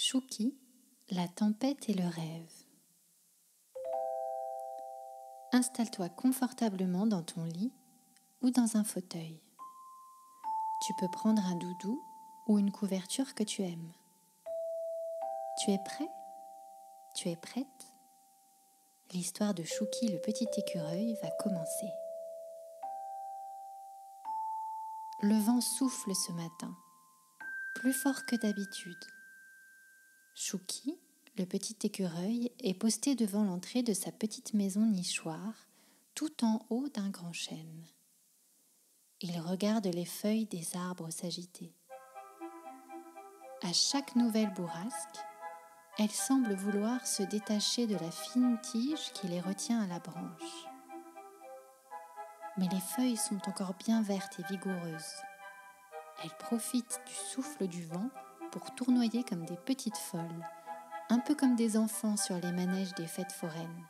Chouki, la tempête et le rêve. Installe-toi confortablement dans ton lit ou dans un fauteuil. Tu peux prendre un doudou ou une couverture que tu aimes. Tu es prêt? Tu es prête? L'histoire de Chouki le petit écureuil va commencer. Le vent souffle ce matin, plus fort que d'habitude. Chouki, le petit écureuil, est posté devant l'entrée de sa petite maison nichoir, tout en haut d'un grand chêne. Il regarde les feuilles des arbres s'agiter. À chaque nouvelle bourrasque, elles semblent vouloir se détacher de la fine tige qui les retient à la branche. Mais les feuilles sont encore bien vertes et vigoureuses. Elles profitent du souffle du vent pour tournoyer comme des petites folles, un peu comme des enfants sur les manèges des fêtes foraines.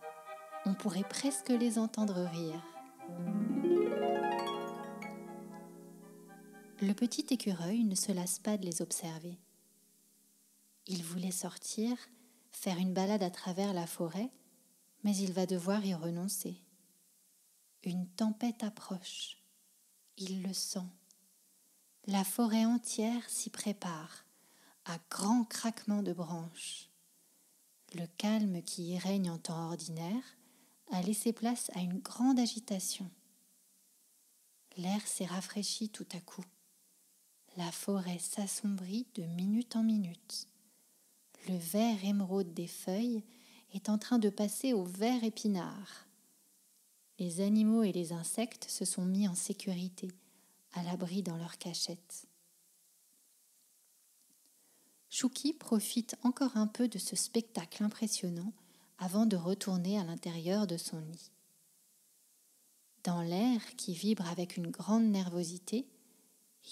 On pourrait presque les entendre rire. Le petit écureuil ne se lasse pas de les observer. Il voulait sortir, faire une balade à travers la forêt, mais il va devoir y renoncer. Une tempête approche. Il le sent. La forêt entière s'y prépare, à grands craquements de branches. Le calme qui y règne en temps ordinaire a laissé place à une grande agitation. L'air s'est rafraîchi tout à coup. La forêt s'assombrit de minute en minute. Le vert émeraude des feuilles est en train de passer au vert épinard. Les animaux et les insectes se sont mis en sécurité, à l'abri dans leur cachette. Chouki profite encore un peu de ce spectacle impressionnant avant de retourner à l'intérieur de son nid. Dans l'air qui vibre avec une grande nervosité,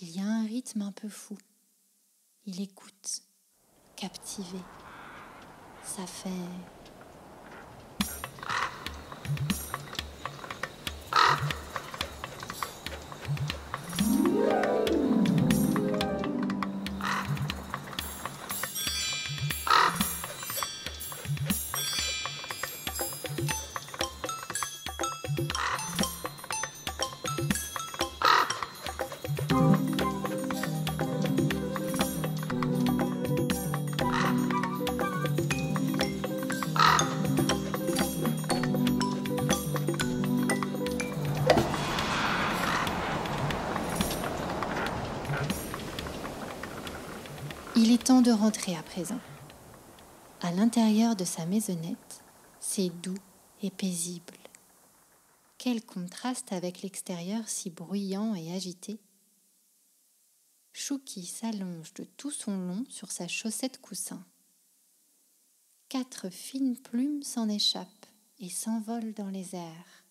il y a un rythme un peu fou. Il écoute, captivé. Ça fait... Il est temps de rentrer à présent. À l'intérieur de sa maisonnette, c'est doux et paisible. Quel contraste avec l'extérieur si bruyant et agité. Chouki s'allonge de tout son long sur sa chaussette coussin. 4 fines plumes s'en échappent et s'envolent dans les airs.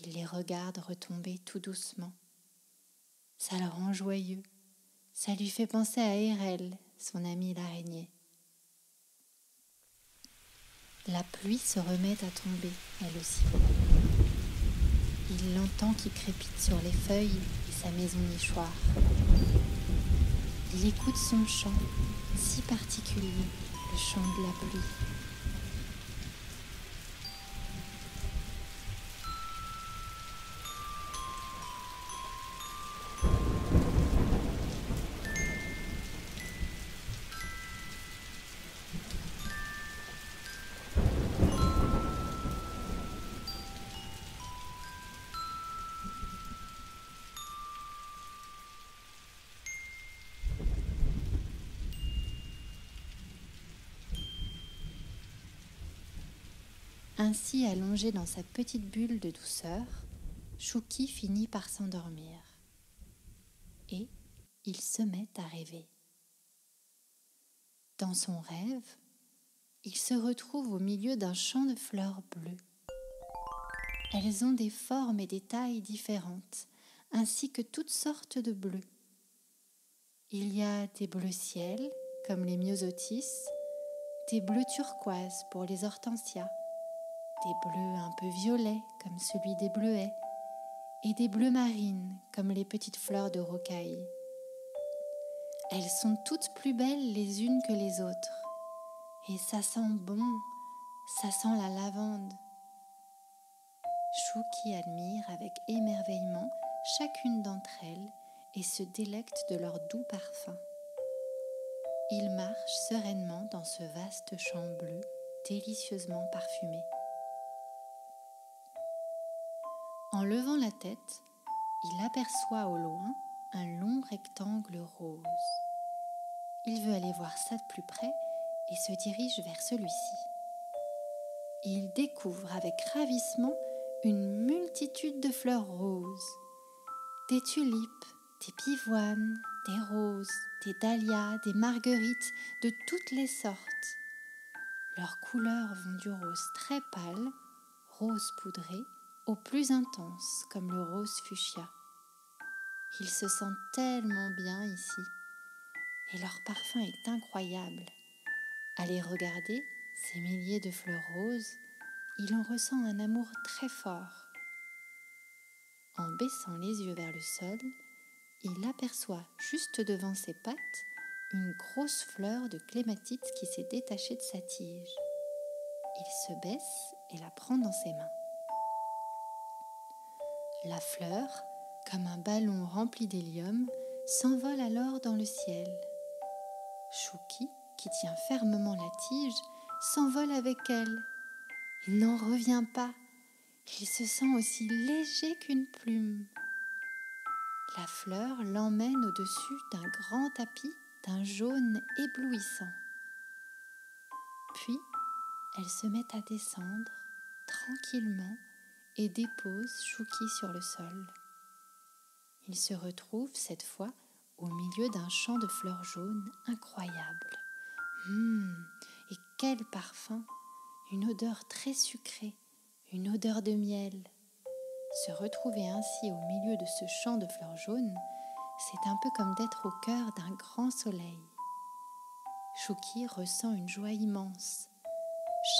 Il les regarde retomber tout doucement. Ça le rend joyeux. Ça lui fait penser à Erel, son amie l'araignée. La pluie se remet à tomber, elle aussi. Il l'entend qui crépite sur les feuilles et sa maison nichoir. Il écoute son chant, si particulier, le chant de la pluie. Ainsi allongé dans sa petite bulle de douceur, Chouki finit par s'endormir. Et il se met à rêver. Dans son rêve, il se retrouve au milieu d'un champ de fleurs bleues. Elles ont des formes et des tailles différentes, ainsi que toutes sortes de bleus. Il y a des bleus ciel, comme les myosotis, des bleus turquoises pour les hortensias, des bleus un peu violets comme celui des bleuets, et des bleus marines comme les petites fleurs de rocaille. Elles sont toutes plus belles les unes que les autres. Et ça sent bon, ça sent la lavande. Chouki admire avec émerveillement chacune d'entre elles et se délecte de leur doux parfum. Il marche sereinement dans ce vaste champ bleu, délicieusement parfumé. En levant la tête, il aperçoit au loin un long rectangle rose. Il veut aller voir ça de plus près et se dirige vers celui-ci. Il découvre avec ravissement une multitude de fleurs roses, des tulipes, des pivoines, des roses, des dahlias, des marguerites de toutes les sortes. Leurs couleurs vont du rose très pâle, rose poudré, au plus intense comme le rose fuchsia. Ils se sentent tellement bien ici et leur parfum est incroyable. À les regarder, ces milliers de fleurs roses, il en ressent un amour très fort. En baissant les yeux vers le sol, il aperçoit juste devant ses pattes une grosse fleur de clématite qui s'est détachée de sa tige. Il se baisse et la prend dans ses mains. La fleur, comme un ballon rempli d'hélium, s'envole alors dans le ciel. Chouki, qui tient fermement la tige, s'envole avec elle. Il n'en revient pas. Il se sent aussi léger qu'une plume. La fleur l'emmène au-dessus d'un grand tapis d'un jaune éblouissant. Puis, elle se met à descendre tranquillement et dépose Chouki sur le sol. Il se retrouve cette fois au milieu d'un champ de fleurs jaunes incroyable. Et quel parfum! Une odeur très sucrée, une odeur de miel. Se retrouver ainsi au milieu de ce champ de fleurs jaunes, c'est un peu comme d'être au cœur d'un grand soleil. Chouki ressent une joie immense.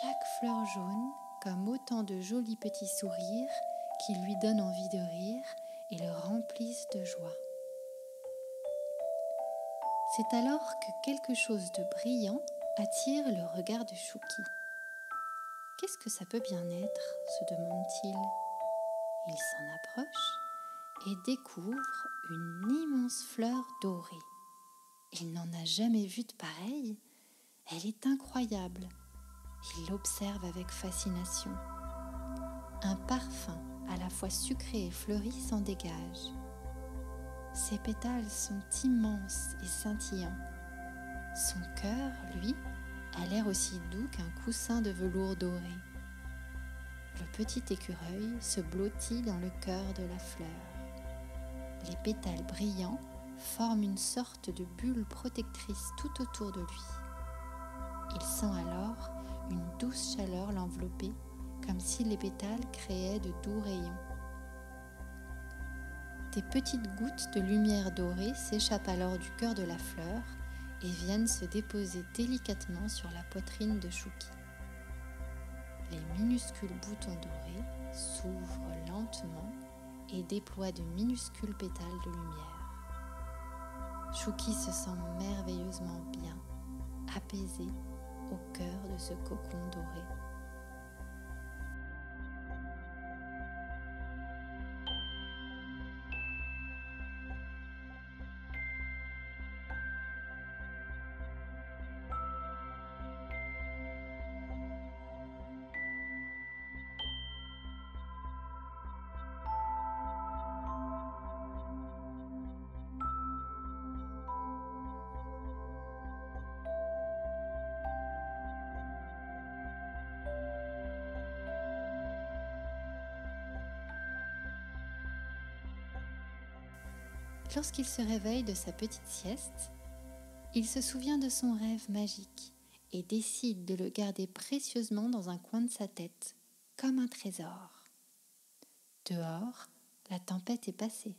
Chaque fleur jaune comme autant de jolis petits sourires qui lui donnent envie de rire et le remplissent de joie. C'est alors que quelque chose de brillant attire le regard de Chouki. Qu'est-ce que ça peut bien être, se demande-t-il. Il s'en approche et découvre une immense fleur dorée. Il n'en a jamais vu de pareille. Elle est incroyable. Il l'observe avec fascination. Un parfum à la fois sucré et fleuri s'en dégage. Ses pétales sont immenses et scintillants. Son cœur, lui, a l'air aussi doux qu'un coussin de velours doré. Le petit écureuil se blottit dans le cœur de la fleur. Les pétales brillants forment une sorte de bulle protectrice tout autour de lui. Il sent alors une douce chaleur l'envelopper, comme si les pétales créaient de doux rayons. Des petites gouttes de lumière dorée s'échappent alors du cœur de la fleur et viennent se déposer délicatement sur la poitrine de Chouki. Les minuscules boutons dorés s'ouvrent lentement et déploient de minuscules pétales de lumière. Chouki se sent merveilleusement bien, apaisé au cœur de ce cocon doré. Lorsqu'il se réveille de sa petite sieste, il se souvient de son rêve magique et décide de le garder précieusement dans un coin de sa tête, comme un trésor. Dehors, la tempête est passée.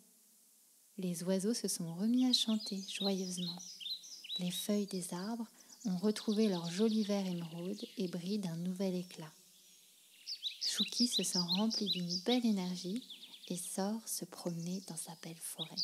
Les oiseaux se sont remis à chanter joyeusement. Les feuilles des arbres ont retrouvé leur joli vert émeraude et brillent d'un nouvel éclat. Chouki se sent rempli d'une belle énergie et sort se promener dans sa belle forêt.